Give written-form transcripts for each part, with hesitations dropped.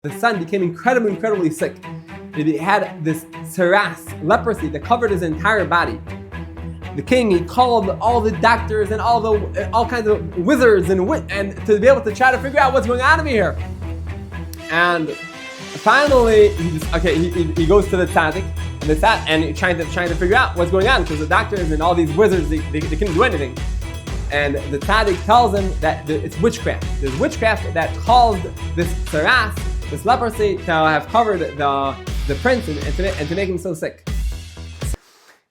The son became incredibly sick. He had this saras, leprosy, that covered his entire body. The king, he called all the doctors and all kinds of wizards and to be able to try to figure out what's going on over here. And finally, he goes to the tzaddik, and he's trying to figure out what's going on, because the doctors and all these wizards, they couldn't do anything. And the tzaddik tells him that it's witchcraft. There's witchcraft that caused this saras, this leprosy, to have covered the prince and to make him so sick.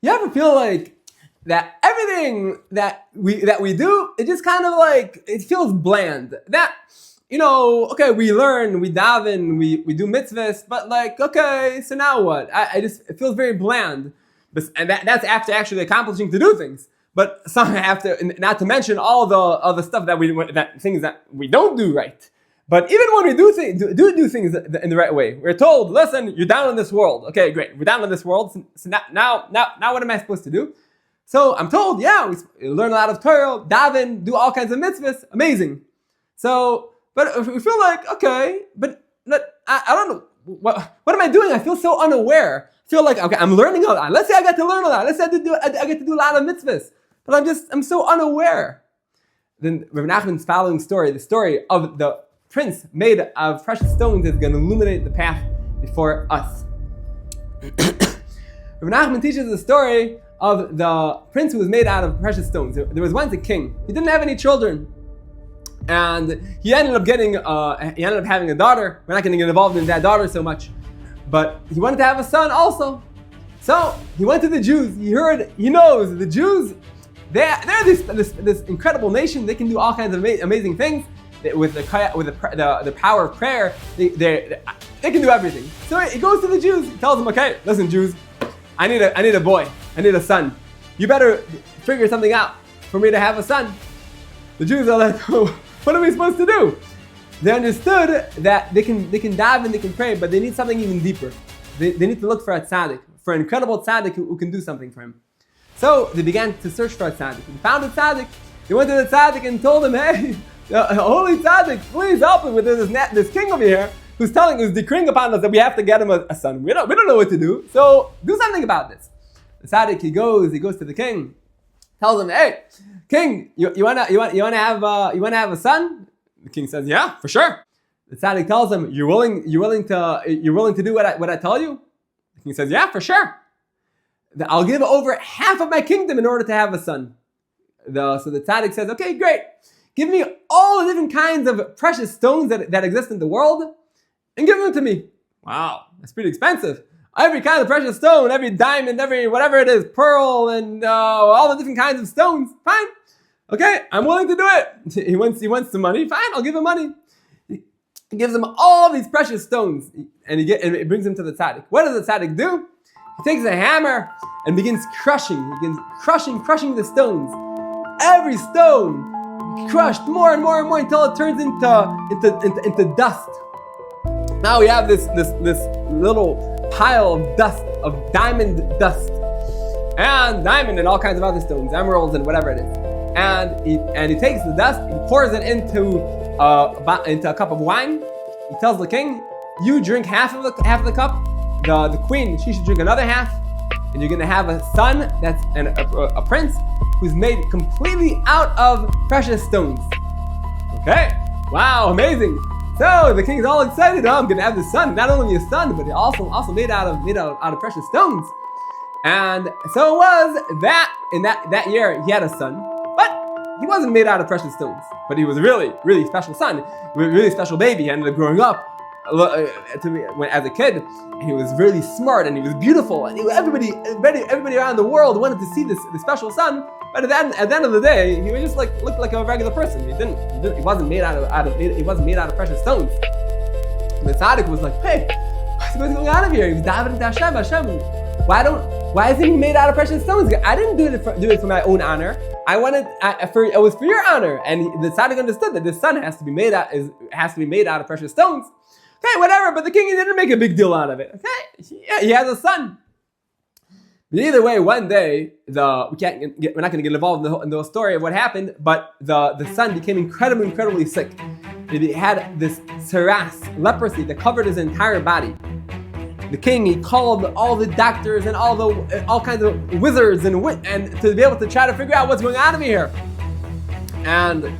You ever feel like that everything that we do, it just kind of like, it feels bland? That, okay, we learn, we daven, we do mitzvahs, but like, okay, so now what? It feels very bland. And that's after actually accomplishing to do things. But some have to, not to mention all the stuff things that we don't do right. But even when we do things in the right way, we're told, listen, you're down in this world. Okay, great, we're down in this world. So now what am I supposed to do? So I'm told, we learn a lot of Torah, daven, do all kinds of mitzvahs, amazing. So, but if we feel like, okay, but I don't know, what am I doing? I feel so unaware. I feel like, okay, I'm learning a lot. Let's say I got to learn a lot. Let's say I get to do a lot of mitzvahs. But I'm so unaware. Then Rebbi Nachman's following story, the story of the prince made of precious stones, is going to illuminate the path before us. Rebbi Nachman teaches the story of the prince who was made out of precious stones. There was once a king. He didn't have any children, and he ended up having a daughter. We're not going to get involved in that daughter so much, but he wanted to have a son also. So he went to the Jews. He knows the Jews. They're this incredible nation. They can do all kinds of amazing things with the power of prayer. They can do everything. So he goes to the Jews. He tells them, okay, listen, Jews, I need a boy. I need a son. You better figure something out for me to have a son. The Jews are like, oh, what are we supposed to do? They understood that they can dive and they can pray, but they need something even deeper. They need to look for a tzaddik, for an incredible tzaddik who can do something for him. So they began to search for a tzaddik. They found a tzaddik. They went to the tzaddik and told him, hey, holy tzaddik, please help me with this king over here who's decreeing upon us that we have to get him a son. We don't know what to do, so do something about this. The tzaddik, he goes to the king, tells him, hey, king, you wanna have a son? The king says, yeah, for sure. The tzaddik tells him, you're willing to do what I tell you? The king says, yeah, for sure. I'll give over half of my kingdom in order to have a son. So the tzaddik says, okay, great. Give me all the different kinds of precious stones that exist in the world and give them to me. Wow, that's pretty expensive. Every kind of precious stone, every diamond, every whatever it is, pearl, and all the different kinds of stones. Fine. Okay, I'm willing to do it. He wants some money. Fine, I'll give him money. He gives him all these precious stones, and it brings him to the tzaddik. What does the tzaddik do? He takes a hammer and begins crushing. He begins crushing the stones. Every stone crushed more and more and more until it turns into dust. Now we have this little pile of dust, of diamond dust, and all kinds of other stones, emeralds and whatever it is. And he takes the dust, he pours it into a cup of wine. He tells the king, you drink half of the cup. The queen, she should drink another half, and you're going to have a son that's a prince who's made completely out of precious stones. Okay, wow, amazing. So the king's all excited. I'm going to have this son, not only a son, but also made out of precious stones. And so it was that in that year he had a son, but he wasn't made out of precious stones. But he was a really, really special son, a really special baby. He ended up growing up as a kid. He was really smart and he was beautiful, and everybody around the world wanted to see this special son. But at the end of the day, he was just looked like a regular person. He wasn't made out of precious stones. And the tzaddik was like, hey, what's going on over here? He was davening to Hashem. Why isn't he made out of precious stones? I didn't do it for my own honor. It was for your honor. And the tzaddik understood that this son has to be made out of precious stones. Okay, whatever, but the king didn't make a big deal out of it. Okay, yeah, he has a son. But either way, one day, we're not going to get involved in the whole story of what happened, but the son became incredibly sick. He had this leprosy that covered his entire body. The king, he called all the doctors and all kinds of wizards and to be able to try to figure out what's going on over here. And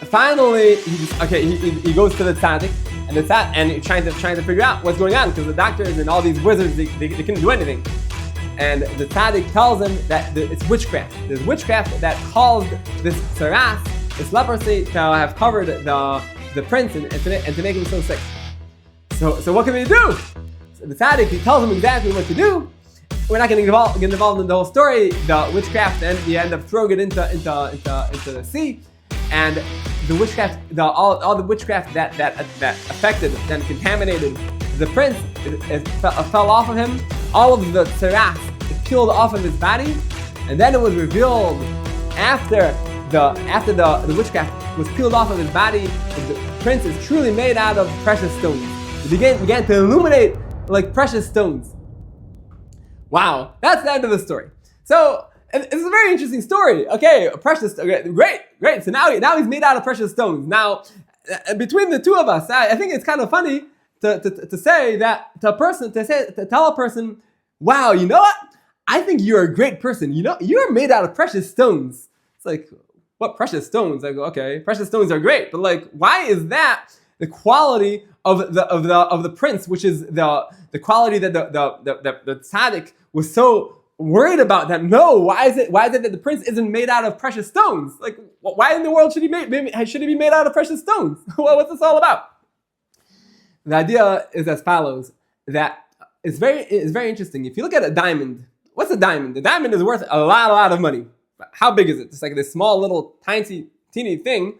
finally, he goes to the tzaddik, and he's trying to figure out what's going on, because the doctors and all these wizards, they couldn't do anything. And the tzaddik tells him that it's witchcraft. There's witchcraft that caused this this leprosy, to have covered the prince and to make him so sick. So what can we do? So the tzaddik, he tells him exactly what to do. We're not going to get involved in the whole story. The witchcraft, and you end up throwing it into the sea, and the witchcraft, all the witchcraft that affected and contaminated the prince, it fell off of him. All of the tsaras peeled off of his body, and then it was revealed after the witchcraft was peeled off of his body, the prince is truly made out of precious stones. He began to illuminate like precious stones. Wow, that's the end of the story. So it's a very interesting story. Okay, great. So now he's made out of precious stones. Now, between the two of us, I think it's kind of funny to say that to tell a person, wow, you know what? I think you're a great person. You know, you're made out of precious stones. It's like, what precious stones? I go, okay, precious stones are great, but like, why is that the quality of the prince, which is the quality that the tzaddik was so worried about? That no, why is it that the prince isn't made out of precious stones? Like, why in the world should he be made out of precious stones? Well, what's this all about? The idea is as follows: that it's very interesting. If you look at a diamond, what's a diamond? The diamond is worth a lot of money. How big is it? It's like this small little teeny thing,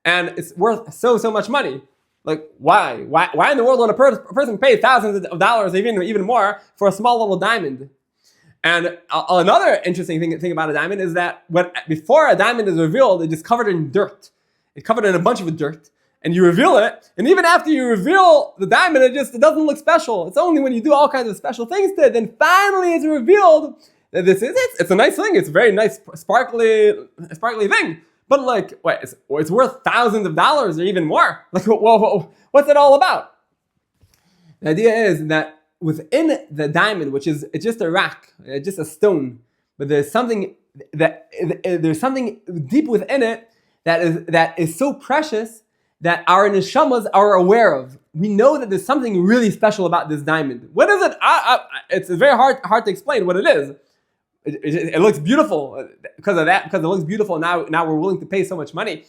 and it's worth so much money. Like, why in the world would a person pay thousands of dollars, even more, for a small little diamond? And another interesting thing about a diamond is that before a diamond is revealed, it's just covered in dirt. It's covered in a bunch of dirt, and you reveal it, and even after you reveal the diamond, it doesn't look special. It's only when you do all kinds of special things to it, then finally it's revealed that it's a nice thing. It's a very nice, sparkly thing. But like, it's worth thousands of dollars or even more. Like, what's it all about? The idea is that within the diamond, it's just a rock, just a stone, but there's something deep within it that is so precious that our neshamas are aware of. We know that there's something really special about this diamond. What is it? It's very hard to explain what it is. It looks beautiful because it looks beautiful. Now we're willing to pay so much money.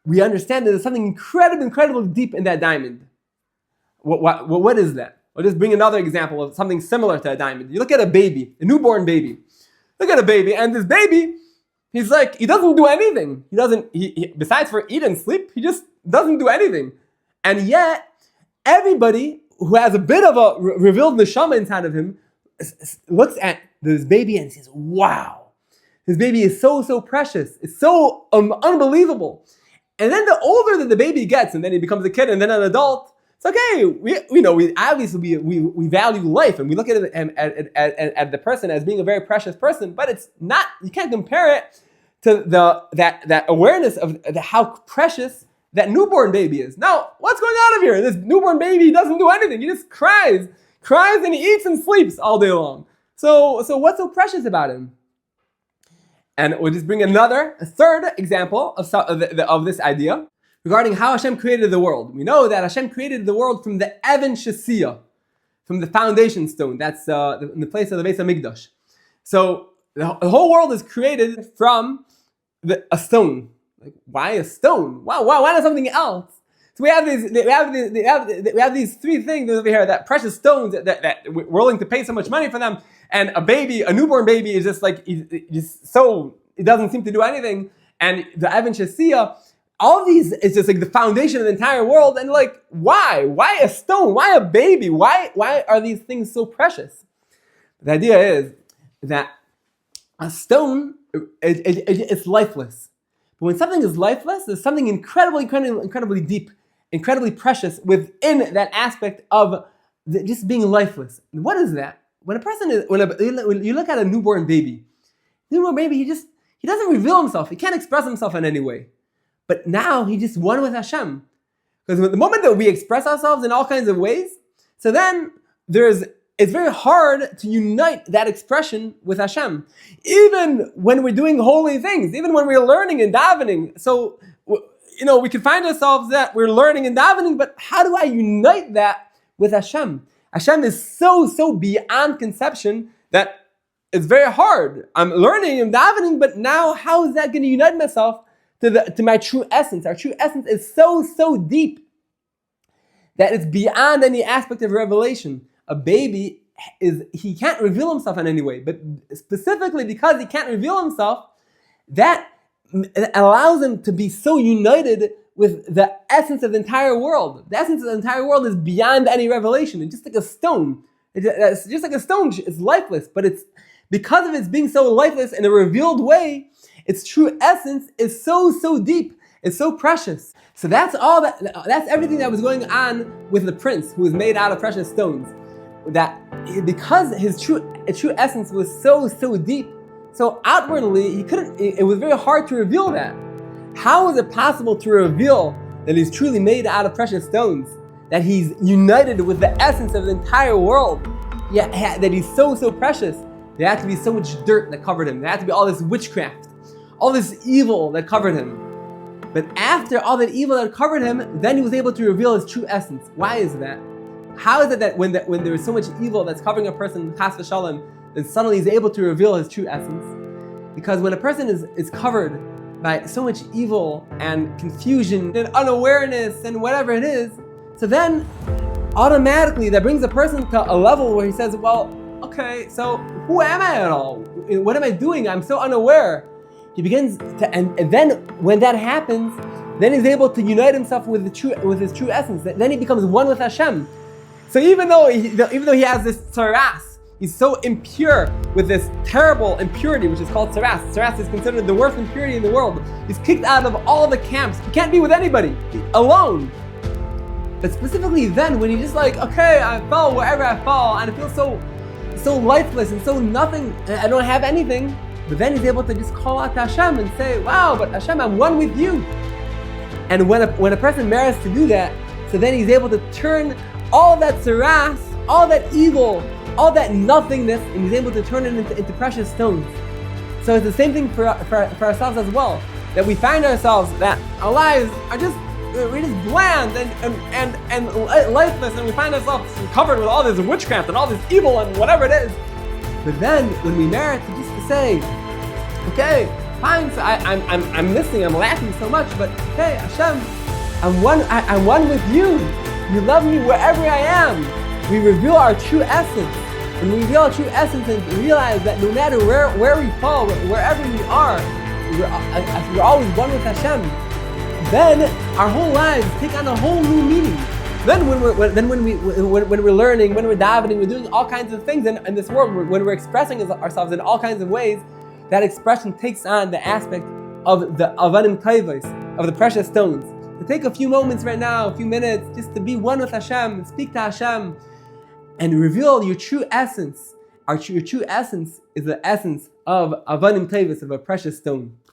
We understand that there's something incredibly deep in that diamond. What is that? I'll just bring another example of something similar to a diamond. You look at a newborn baby. Look at a baby, and this baby, he's like, he doesn't do anything. He besides for eat and sleep, he just doesn't do anything. And yet, everybody who has a bit of a revealed neshama inside of him looks at this baby and says, wow, this baby is so precious. It's so unbelievable. And then the older that the baby gets, and then he becomes a kid and then an adult, it's okay. We obviously value life, and we look at the person as being a very precious person, but it's not, you can't compare it to that awareness of how precious that newborn baby is. Now, what's going on over here? This newborn baby doesn't do anything. He just cries and he eats and sleeps all day long. So what's so precious about him? And we'll just bring a third example of this idea regarding how Hashem created the world. We know that Hashem created the world from the Even Shesiyah, from the foundation stone. That's in the place of the Beis HaMikdash. So the whole world is created from a stone. Like, why a stone? Why not something else? So we have these three things over here, that precious stones that we're willing to pay so much money for them, and a newborn baby is just like, it doesn't seem to do anything, and the Even Shesiyah, all of these is just like the foundation of the entire world. And like, why a stone? Why a baby? Why are these things so precious? The idea is that a stone, it's lifeless. But when something is lifeless, there's something incredibly deep, incredibly precious within that aspect of just being lifeless. And what is that? When you look at a newborn baby, he doesn't reveal himself. He can't express himself in any way. But now he's just one with Hashem. Because the moment that we express ourselves in all kinds of ways, so then it's very hard to unite that expression with Hashem. Even when we're doing holy things, even when we're learning and davening. So, we can find ourselves that we're learning and davening, but how do I unite that with Hashem? Hashem is so beyond conception that it's very hard. I'm learning and davening, but now how is that going to unite myself to my true essence? Our true essence is so deep that it's beyond any aspect of revelation. A baby he can't reveal himself in any way, but specifically because he can't reveal himself, that allows him to be so united with the essence of the entire world. The essence of the entire world is beyond any revelation. It's just like a stone. It's just like a stone. It's lifeless, but it's because of its being so lifeless in a revealed way, its true essence is so deep. It's so precious. So that's everything that was going on with the prince who was made out of precious stones. That because his true essence was so deep, so outwardly it was very hard to reveal that. How is it possible to reveal that he's truly made out of precious stones? That he's united with the essence of the entire world? Yeah, that he's so precious. There had to be so much dirt that covered him. There had to be all this witchcraft, all this evil that covered him. But after all that evil that covered him, then he was able to reveal his true essence. Why is that? How is it that when there is so much evil that's covering a person, chas v'shalom, then suddenly he's able to reveal his true essence? Because when a person is covered by so much evil and confusion and unawareness and whatever it is, so then automatically that brings a person to a level where he says, well, okay, so who am I at all? What am I doing? I'm so unaware. He begins to, and then when that happens, then he's able to unite himself with his true essence. Then he becomes one with Hashem. So even though he has this tsaras, he's so impure with this terrible impurity, which is called tsaras. Tsaras is considered the worst impurity in the world. He's kicked out of all the camps. He can't be with anybody, alone. But specifically then, when he's just like, okay, I fell wherever I fall, and I feel so lifeless and so nothing, I don't have anything. But then he's able to just call out to Hashem and say, wow, but Hashem, I'm one with you. And when a person merits to do that, so then he's able to turn all that tsaras, all that evil, all that nothingness, and he's able to turn it into precious stones. So it's the same thing for ourselves as well. That we find ourselves that our lives are we're just bland and lifeless, and we find ourselves covered with all this witchcraft and all this evil and whatever it is. But then when we merit to just say, okay, fine, so I'm listening, I'm laughing so much, but okay, Hashem, I'm one with you. You love me wherever I am. We reveal our true essence. When we reveal our true essence and realize that no matter where we fall, wherever we are, we're always one with Hashem. Then our whole lives take on a whole new meaning. Then when we're learning, when we're davening, we're doing all kinds of things in this world. When we're expressing ourselves in all kinds of ways, that expression takes on the aspect of the avanim tayvos, of the precious stones. To take a few moments right now, a few minutes, just to be one with Hashem, and speak to Hashem, and reveal your true essence. Your true essence is the essence of avanim tayvos, of a precious stone.